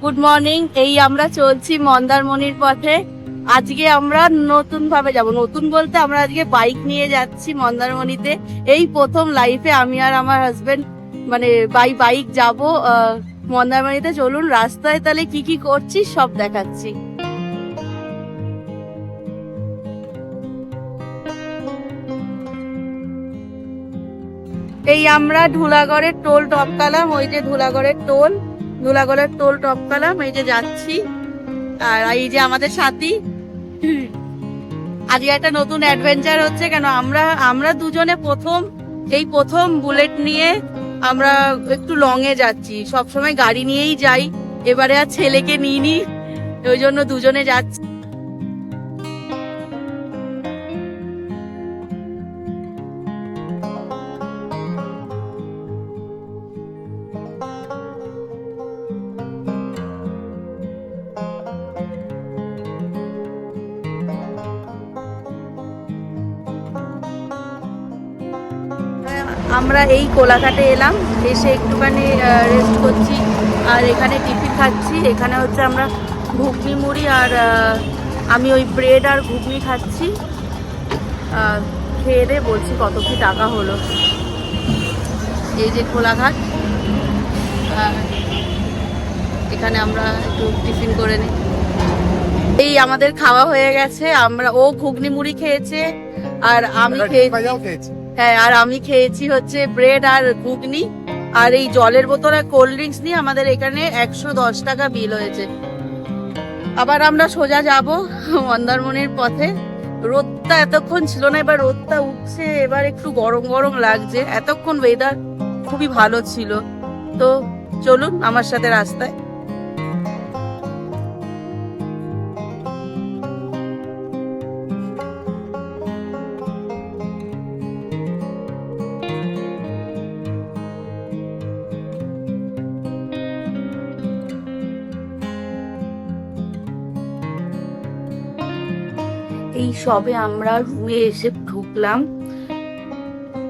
Good morning. এই আমরা চলছি মন্দারমণির পথে। আজকে আমরা নতুন ভাবে যাব, নতুন বলতে আমরা আজকে বাইক নিয়ে যাচ্ছি মন্দারমণিতে। এই প্রথম লাইফে আমি আর আমার হাজবেন্ড মানে বাইক যাব মন্দারমণিতে। চলুন রাস্তায় তাহলে কি কি করছি সব দেখাচ্ছি। এই আমরা ধুলাগড়ের টোল টপকালাম, ওই যে ধুলাগড়ের টোল টপকালাম, এই যে যাচ্ছি। আর এই যে আমাদের সাথী, আজকে একটা নতুন অ্যাডভেঞ্চার হচ্ছে। কেন আমরা দুজনে প্রথম বুলেট নিয়ে আমরা একটু লং এ যাচ্ছি। সবসময় গাড়ি নিয়েই যাই, এবারে আর ছেলেকে নিইনি, ওই জন্য দুজনে যাচ্ছি। আমরা এই কোলাঘাটে এলাম, এসে একটুখানি রেস্ট করছি আর এখানে টিফিন খাচ্ছি। এখানে হচ্ছে আমরা ঘুগনি মুড়ি আর আমি ওই ব্রেড আর ঘুগনি খাচ্ছি। খেয়ে দিয়ে বলছি কত কি টাকা হলো। এই যে কোলাঘাট, এখানে আমরা একটু টিফিন করে নিই। এই আমাদের খাওয়া হয়ে গেছে। ও ঘুগনি মুড়ি খেয়েছে আর আমি খেয়েছি, হ্যাঁ, আর আমি খেয়েছি হচ্ছে ব্রেড আর ঘুগনি। আর এই জলের বোতল আর কোল্ড ড্রিঙ্কস নিয়ে আমাদের এখানে 110 টাকা বিল হয়েছে। আবার আমরা সোজা যাব মন্দারমণির পথে। রোদটা এতক্ষণ ছিল না, এবার রোদটা উঠছে, এবার একটু গরম গরম লাগছে। এতক্ষণ ওয়েদার খুবই ভালো ছিল। তো চলুন আমার সাথে রাস্তায়। এই সবে আমরা রুমে এসে ঢুকলাম।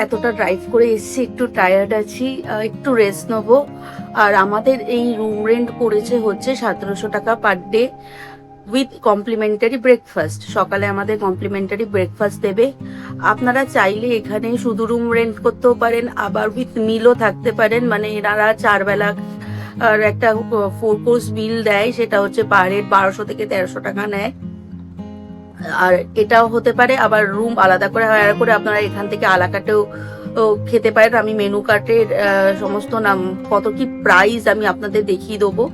এতটা ড্রাইভ করে এসেছি, একটু টায়ার্ড আছি, একটু রেস্ট নেবো। আর আমাদের এই রুম রেন্ট পড়েছে হচ্ছে 1700 টাকা per day with complimentary breakfast. সকালে আমাদের কমপ্লিমেন্টারি ব্রেকফাস্ট দেবে। আপনারা চাইলে এখানে শুধু রুম রেন্ট করতেও পারেন, আবার উইথ মিলও থাকতে পারেন। মানে এনারা 4 বেলা আর একটা 4 কোর্স মিল দেয়, সেটা হচ্ছে পার হেড 1200 থেকে 1300 টাকা নেয়। আর এটাও হতে পারে আবার রুম আলাদা করে হায়ার করে আপনারা এখান থেকে আলাকাটেও খেতে পারেন। আমি মেনু কার্টের সমস্ত নাম কত কি প্রাইস আমি আপনাদের দেখিয়ে দেবো।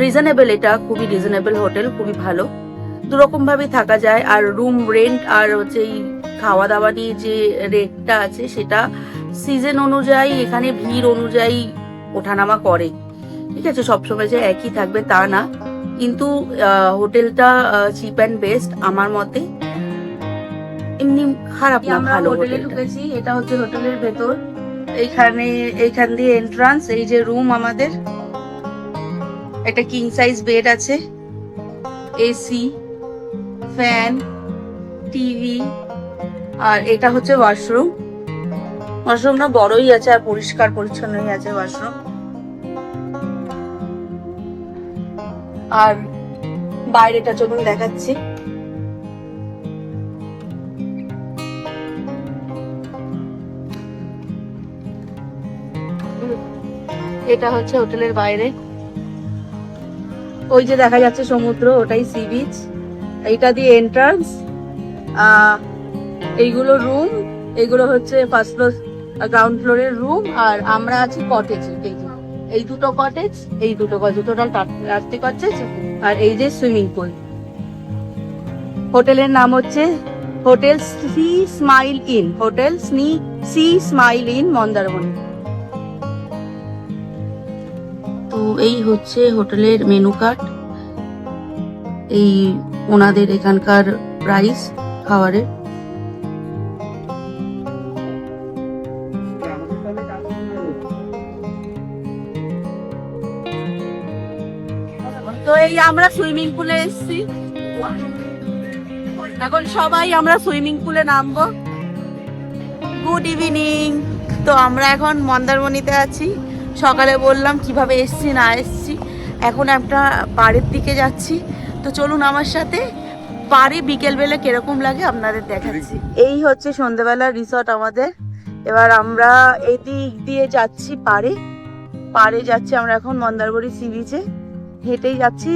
রিজনেবল, এটা খুবই রিজনেবল হোটেল, খুবই ভালো। দুরকম ভাবে থাকা যায়। আর রুম রেন্ট আর হচ্ছে এই খাওয়া দাওয়া নিয়ে যে রেটটা আছে সেটা সিজন অনুযায়ী, এখানে ভিড় অনুযায়ী ওঠানামা করে। ঠিক আছে, সবসময় যে একই থাকবে তা না, কিন্তু হোটেলটা চিপ অ্যান্ড বেস্ট আমার মতে। এমনি খারাপ না, ভালো। হোটেলে ঢুকেছি, এটা হচ্ছে হোটেলের ভেতর। এইখান দিয়ে এন্ট্রান্স। এই যে রুম আমাদের, একটা কিং সাইজ বেড আছে, এসি, ফ্যান, টিভি। আর এটা হচ্ছে ওয়াশরুম। ওয়াশরুমটা বড়ই আছে আর পরিষ্কার পরিচ্ছন্নই আছে ওয়াশরুম। আর বাইরেটা চলুন দেখাচ্ছি। এটা হচ্ছে হোটেলের বাইরে, ওই যে দেখা যাচ্ছে সমুদ্র, ওটাই সি বিচ। এইটা দিয়ে এন্ট্রান্স। এইগুলো রুম, এইগুলো হচ্ছে ফার্স্ট ফ্লোর গ্রাউন্ড ফ্লোরের রুম। আর আমরা আছি কটেজে। এই দুটো কটেজ, দুটোটা রাস্তে কটেজ। আর এই যে সুইমিং পুল। হোটেলের নাম হচ্ছে hotel sea smile inn, hotel sea smile inn Mandarmani. তো এই হচ্ছে হোটেলের মেনু কার্ড, এই ওনাদের এখানকার প্রাইস খাবারের। তো এই আমরা সুইমিং পুলে এসেছি, এখন সবাই আমরা সুইমিং পুলে নামবো। Good evening. তো আমরা এখন মন্দারমণিতে আছি। সকালে বললাম কিভাবে এসছি না এসছি। এখন একটা পাড়ের দিকে যাচ্ছি। তো চলুন আমার সাথে, পাড়ে বিকেলবেলা কিরকম লাগে আপনাদের দেখাচ্ছি। এই হচ্ছে সন্ধ্যেবেলার রিসর্ট আমাদের। এবার আমরা এই দিক দিয়ে যাচ্ছি পাড়ে যাচ্ছি আমরা এখন মন্দারমণি সি বিচে। হেঁটেই যাচ্ছি,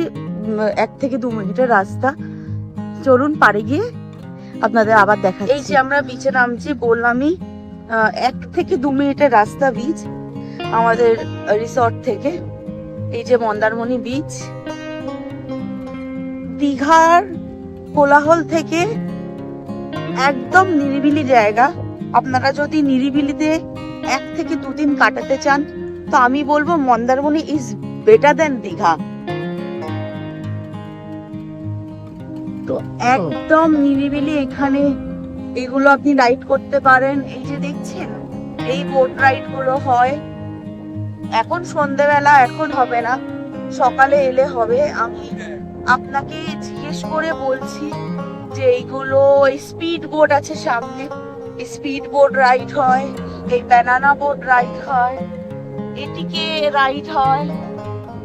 1 থেকে 2 মিনিটের রাস্তা। চলুন পাড়ে গিয়ে আপনাদের আবার দেখাচ্ছি। এই যে আমরা বিচে নামছি, বললামই 1 থেকে 2 মিনিটের রাস্তা বিচ আমাদের রিসর্ট থেকে। এই যে মন্দারমণি বিচ, দীঘার কোলাহল থেকে একদম নিরিবিলি জায়গা। আপনারা যদি নিরিবিলিতে 1 থেকে 2 দিন কাটাতে চান, তো আমি বলবো মন্দারমণি ইজ বেটার দেন দীঘা। তো একদম নিরিবিলি এখানে, এগুলো আপনি রাইড করতে পারেন। এই যে দেখছেন, এই বোট রাইড গুলো হয়। এখন সন্ধ্যেবেলা, এখন হবে না, সকালে এলে হবে। আমি আপনাকে জিজ্ঞেস করে বলছি যে এইগুলো, এই স্পিড বোট আছে সামনে, স্পিড বোট রাইড হয়, এই ব্যানানা বোট রাইড হয়, এটিকে রাইড হয়।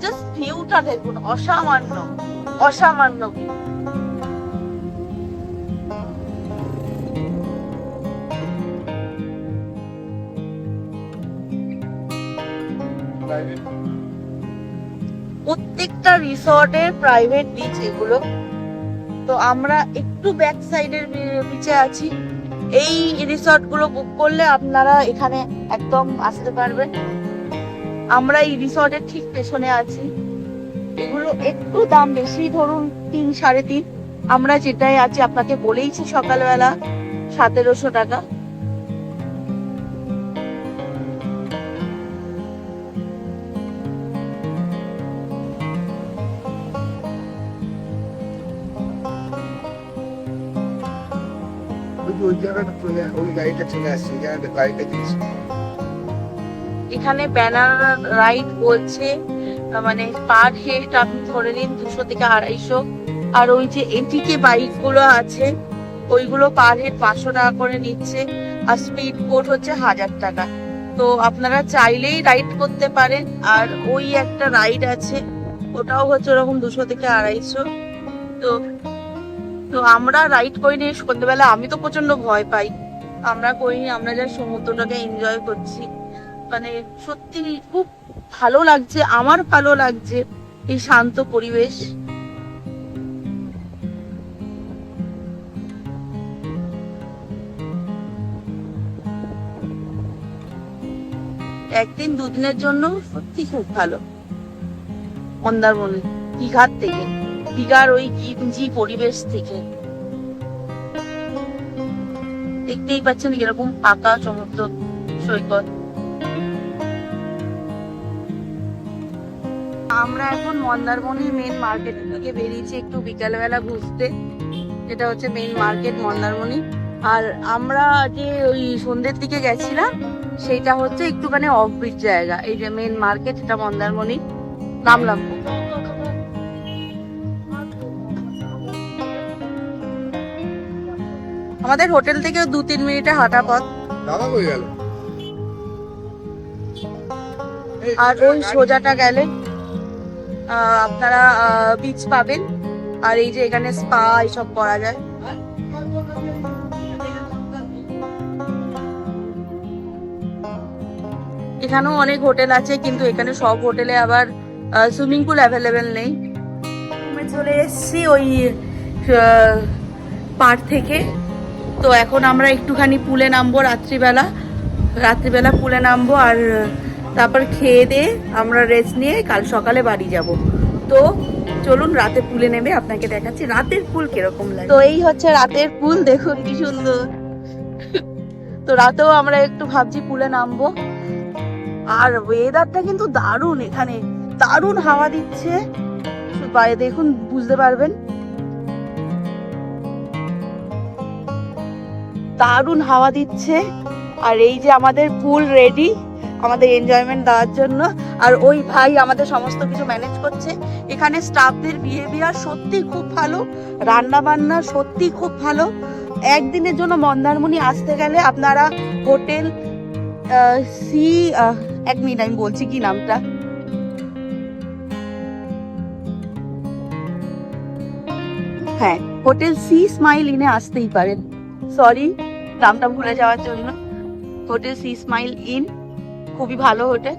জাস্ট ভিউটা দেখুন, অসামান্য অসামান্য ভিউ। প্রত্যেকটা রিসর্টের প্রাইভেট বিচ এগুলো। তো আমরা একটু ব্যাক সাইডের বিচে আছি। এই রিসর্ট গুলো বুক করলে আপনারা এখানে একদম আসতে পারবেন। আমরা এই রিসর্টের ঠিক পেছনে আছি। এগুলো একটু দাম বেশি, ধরুন 3-3.5। আমরা যেটাই আছি আপনাকে বলেইছি সকালবেলা 1700 টাকা। এখানে ব্যানার রাইড বলছে, মানে পার হেড আপনি ধরে নিন 200 থেকে 250। আর ওই যে এটিকে বাইক গুলো আছে, ওইগুলো পার হেড 500 টাকা করে নিচ্ছে। আর স্পিড বোট হচ্ছে 1000 টাকা। তো আপনারা চাইলেই রাইড করতে পারেন। আর ওই একটা রাইড আছে, ওটাও হচ্ছে ওরকম 200 থেকে 250। তো তো আমরা রাইড করিনি সন্ধ্যেবেলা, আমি তো প্রচন্ড ভয় পাই, আমরা করিনি। আমরা যা সমুদ্রটাকে এনজয় করছি, মানে সত্যি খুব ভালো লাগছে, আমার ভালো লাগছে এই শান্ত পরিবেশ। একদিন 2 দিনের জন্য সত্যি খুব ভালো মন্দারমণি, দীঘার থেকে, দীঘার ওই গিঞ্জি পরিবেশ থেকে। দেখতেই পাচ্ছেন কিরকম ফাঁকা সমুদ্র সৈকত। আমরা এখন মন্দারমণি মেন মার্কেট থেকে বেরিয়েছি একটু বিকালবেলা ঘুরতে। এটা হচ্ছে মেন মার্কেট মন্দারমণি। আর আমরা যে ওই সন্ধ্যের দিকে গেছিলাম, সেইটা হচ্ছে একটুখানি অফবিট জায়গা। এই যে মেন মার্কেট, এটা মন্দারমণি। নামলাম। আমাদের হোটেল থেকে 2-3 মিনিটে হাঁটা পথ। আর ওই সোজাটা গেলে আপনারা বিচ পাবেন। আর এই যে এখানে স্পা এইসব করা যায়। এখানেও অনেক হোটেল আছে, কিন্তু এখানে সব হোটেলে আবার সুইমিং পুল অ্যাভেলেবেল নেই। চলে এসছি ওই পাড় থেকে। তো এখন আমরা একটুখানি পুলে নামবো, রাত্রিবেলা পুলে নামবো। আর তারপর খেয়ে দিয়ে আমরা রেস্ট নিয়ে কাল সকালে বাড়ি যাব। তো চলুন রাতে পুলে নেমে আপনাকে দেখাচ্ছি রাতের পুল কিরকম লাগে। তো এই হচ্ছে রাতের পুল, দেখুন কি সুন্দর। তো রাতেও আমরা একটু ভাবছি পুলে নামবো। আর ওয়েদারটা কিন্তু দারুণ, এখানে দারুণ হাওয়া দিচ্ছে, বাইরে দেখুন বুঝতে পারবেন। দারুণ হাওয়া দিচ্ছে। আর এই যে আমাদের পুল রেডি আমাদের এনজয়মেন্ট দেওয়ার জন্য। আর ওই ভাই আমাদের সমস্ত কিছু ম্যানেজ করছে। এখানে স্টাফদের বিহেভিয়ার সত্যি খুব ভালো, রান্না বান্না সত্যি খুব ভালো। একদিনের জন্য মন্দারমণি আসতে গেলে আপনারা হোটেল এক মিনিট আমি বলছি কি নামটা, হ্যাঁ, হোটেল সি স্মাইল ইনে আসতেই পারেন। সরি নামটা ভুলে যাওয়ার জন্য। হোটেল সি স্মাইল ইন, খুবই ভালো হোটেল।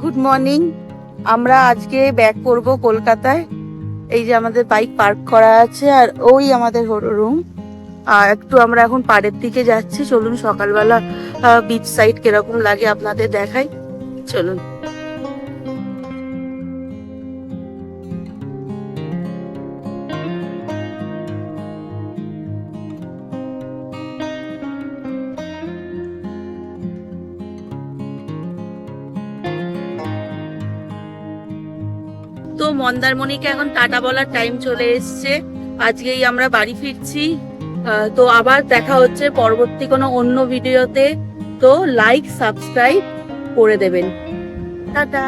Good morning. আমরা আজকে ব্যাক করব কলকাতায়। এই যে আমাদের বাইক পার্ক করা আছে আর ওই আমাদের রুম। আর একটু আমরা এখন পাড়ের দিকে যাচ্ছি। চলুন সকালবেলা বিচ সাইড কিরকম লাগে আপনাদের দেখাই, চলুন। তো মন্দারমণিকে এখন টাটা বলার টাইম চলে এসছে। আজকেই আমরা বাড়ি ফিরছি। তো আবার দেখা হচ্ছে পরবর্তী কোনো অন্য ভিডিওতে। তো লাইক সাবস্ক্রাইব করে দেবেন। টাটা।